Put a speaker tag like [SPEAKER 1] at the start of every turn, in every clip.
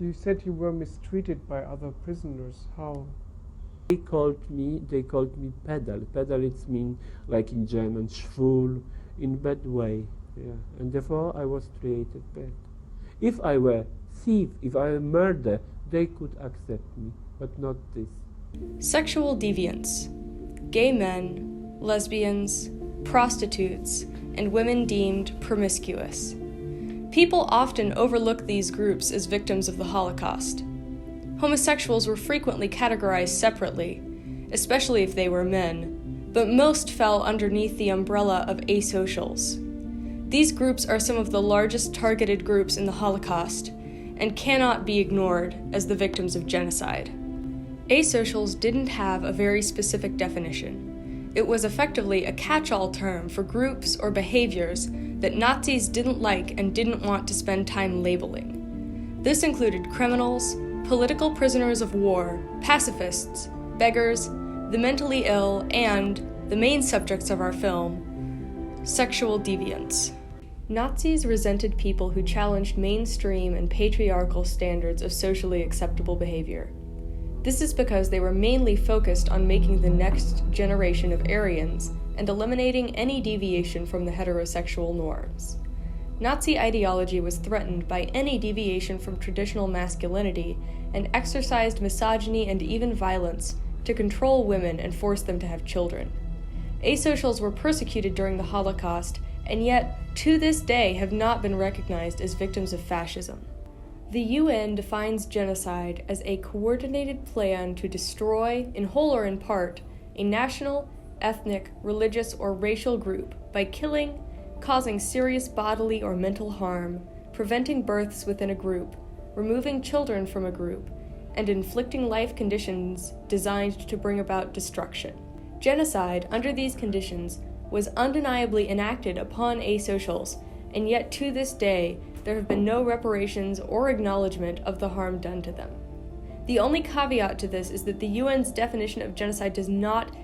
[SPEAKER 1] You said you were mistreated by other prisoners. How?
[SPEAKER 2] They called me pedal. Pedal, it means, like in German, schwul, in bad way. Yeah. And therefore I was treated bad. If I were thief, if I were murder, they could accept me, but not this.
[SPEAKER 3] Sexual deviants. Gay men, lesbians, prostitutes, and women deemed promiscuous. People often overlook these groups as victims of the Holocaust. Homosexuals were frequently categorized separately, especially if they were men, but most fell underneath the umbrella of asocials. These groups are some of the largest targeted groups in the Holocaust and cannot be ignored as the victims of genocide. Asocials didn't have a very specific definition. It was effectively a catch-all term for groups or behaviors that Nazis didn't like and didn't want to spend time labeling. This included criminals, political prisoners of war, pacifists, beggars, the mentally ill, and, the main subjects of our film, sexual deviants. Nazis resented people who challenged mainstream and patriarchal standards of socially acceptable behavior. This is because they were mainly focused on making the next generation of Aryans and eliminating any deviation from the heterosexual norms. Nazi ideology was threatened by any deviation from traditional masculinity and exercised misogyny and even violence to control women and force them to have children. Asocials were persecuted during the Holocaust and yet, to this day, have not been recognized as victims of fascism. The UN defines genocide as a coordinated plan to destroy, in whole or in part, a national, ethnic, religious, or racial group by killing, causing serious bodily or mental harm, preventing births within a group, removing children from a group, and inflicting life conditions designed to bring about destruction. Genocide, under these conditions, was undeniably enacted upon asocials, and yet to this day, there have been no reparations or acknowledgement of the harm done to them. The only caveat to this is that the UN's definition of genocide does not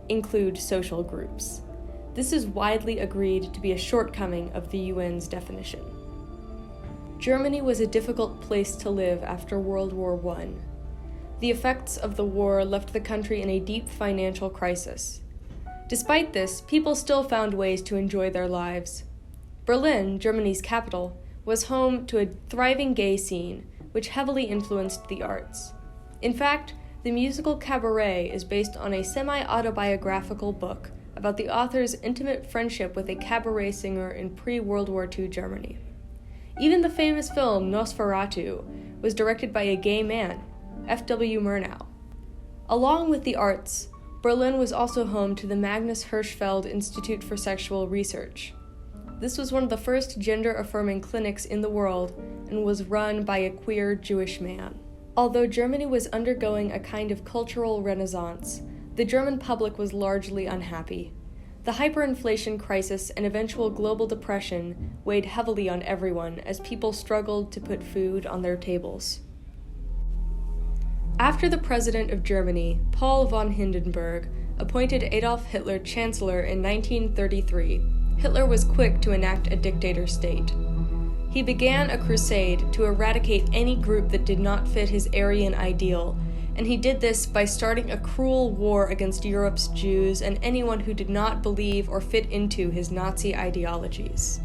[SPEAKER 3] include social groups. This is widely agreed to be a shortcoming of the UN's definition. Germany was a difficult place to live after World War I. The effects of the war left the country in a deep financial crisis. Despite this, people still found ways to enjoy their lives. Berlin, Germany's capital, was home to a thriving gay scene, which heavily influenced the arts. In fact, the musical Cabaret is based on a semi-autobiographical book about the author's intimate friendship with a cabaret singer in pre-World War II Germany. Even the famous film Nosferatu was directed by a gay man, F.W. Murnau. Along with the arts, Berlin was also home to the Magnus Hirschfeld Institute for Sexual Research. This was one of the first gender-affirming clinics in the world and was run by a queer Jewish man. Although Germany was undergoing a kind of cultural renaissance, the German public was largely unhappy. The hyperinflation crisis and eventual global depression weighed heavily on everyone as people struggled to put food on their tables. After the president of Germany, Paul von Hindenburg, appointed Adolf Hitler chancellor in 1933, Hitler was quick to enact a dictator state. He began a crusade to eradicate any group that did not fit his Aryan ideal, and he did this by starting a cruel war against Europe's Jews and anyone who did not believe or fit into his Nazi ideologies.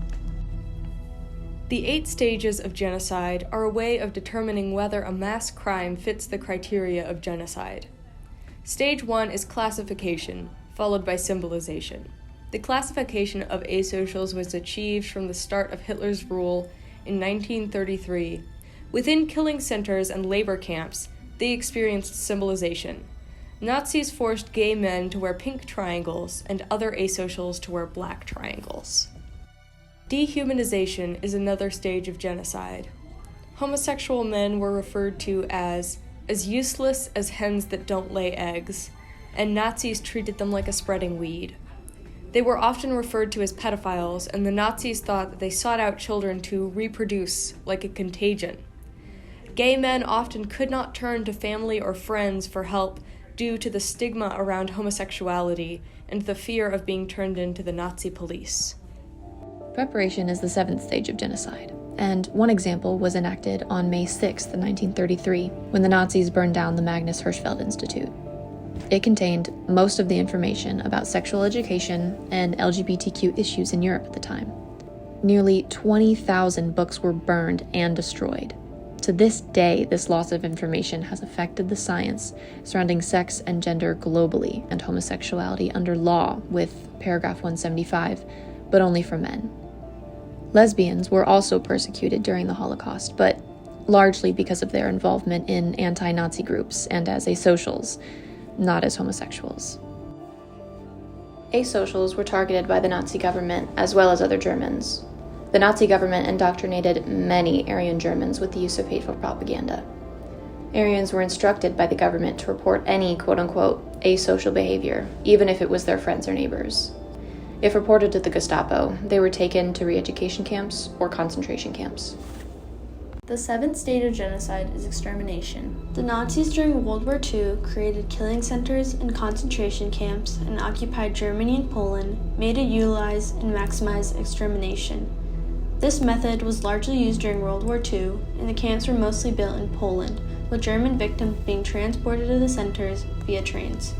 [SPEAKER 3] The 8 stages of genocide are a way of determining whether a mass crime fits the criteria of genocide. Stage 1 is classification, followed by symbolization. The classification of asocials was achieved from the start of Hitler's rule in 1933. Within killing centers and labor camps, they experienced symbolization. Nazis forced gay men to wear pink triangles and other asocials to wear black triangles. Dehumanization is another stage of genocide. Homosexual men were referred to as useless as hens that don't lay eggs, and Nazis treated them like a spreading weed. They were often referred to as pedophiles, and the Nazis thought that they sought out children to reproduce like a contagion. Gay men often could not turn to family or friends for help due to the stigma around homosexuality and the fear of being turned into the Nazi police.
[SPEAKER 4] Preparation is the 7th stage of genocide. and one example was enacted on May 6, 1933, when the Nazis burned down the Magnus Hirschfeld Institute. It contained most of the information about sexual education and LGBTQ issues in Europe at the time. Nearly 20,000 books were burned and destroyed. To this day, this loss of information has affected the science surrounding sex and gender globally and homosexuality under law, with paragraph 175, but only for men. Lesbians were also persecuted during the Holocaust, but largely because of their involvement in anti-Nazi groups and as asocials, not as homosexuals. Asocials were targeted by the Nazi government as well as other Germans. The Nazi government indoctrinated many Aryan Germans with the use of hateful propaganda. Aryans were instructed by the government to report any quote-unquote asocial behavior, even if it was their friends or neighbors. If reported to the Gestapo, they were taken to re-education camps or concentration camps.
[SPEAKER 5] The seventh stage of genocide is extermination.
[SPEAKER 3] The Nazis during World War II created killing centers and concentration camps and occupied Germany and Poland, made it utilize and maximize extermination. This method was largely used during World War II, and the camps were mostly built in Poland, with German victims being transported to the centers via trains.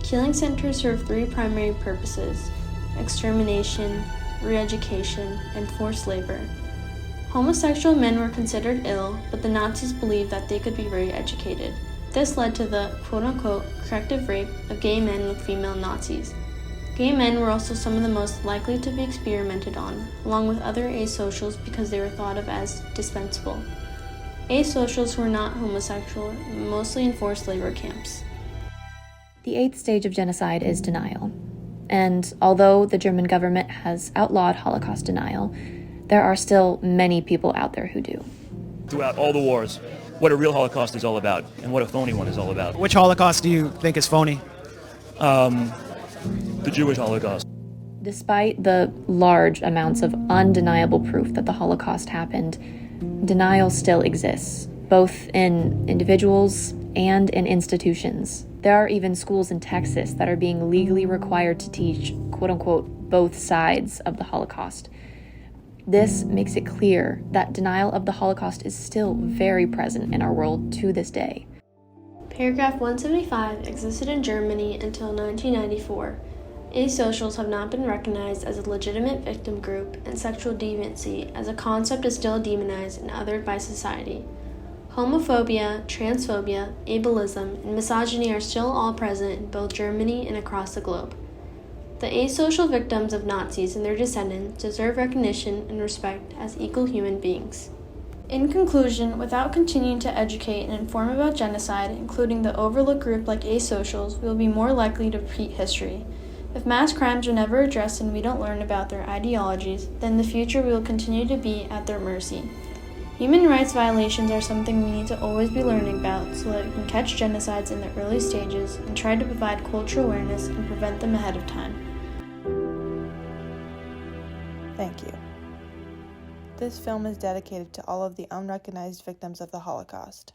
[SPEAKER 3] Killing centers served three primary purposes: extermination, re-education, and forced labor. Homosexual men were considered ill, but the Nazis believed that they could be re-educated. This led to the quote-unquote corrective rape of gay men with female Nazis. Gay men were also some of the most likely to be experimented on, along with other asocials because they were thought of as dispensable. Asocials who were not homosexual were mostly in forced labor camps.
[SPEAKER 4] The eighth stage of genocide is denial. And although the German government has outlawed Holocaust denial, there are still many people out there who do.
[SPEAKER 6] Throughout all the wars, what a real Holocaust is all about and what a phony one is all about.
[SPEAKER 7] Which Holocaust do you think is phony?
[SPEAKER 6] The Jewish Holocaust.
[SPEAKER 4] Despite the large amounts of undeniable proof that the Holocaust happened, denial still exists, both in individuals and in institutions. There are even schools in Texas that are being legally required to teach, quote-unquote, both sides of the Holocaust. This makes it clear that denial of the Holocaust is still very present in our world to this day.
[SPEAKER 3] Paragraph 175 existed in Germany until 1994. Asocials have not been recognized as a legitimate victim group, and sexual deviancy as a concept is still demonized and othered by society. Homophobia, transphobia, ableism, and misogyny are still all present in both Germany and across the globe. The asocial victims of Nazis and their descendants deserve recognition and respect as equal human beings. In conclusion, without continuing to educate and inform about genocide, including the overlooked group like asocials, we will be more likely to repeat history. If mass crimes are never addressed and we don't learn about their ideologies, then in the future we will continue to be at their mercy. Human rights violations are something we need to always be learning about so that we can catch genocides in their early stages and try to provide cultural awareness and prevent them ahead of time.
[SPEAKER 8] Thank you. This film is dedicated to all of the unrecognized victims of the Holocaust.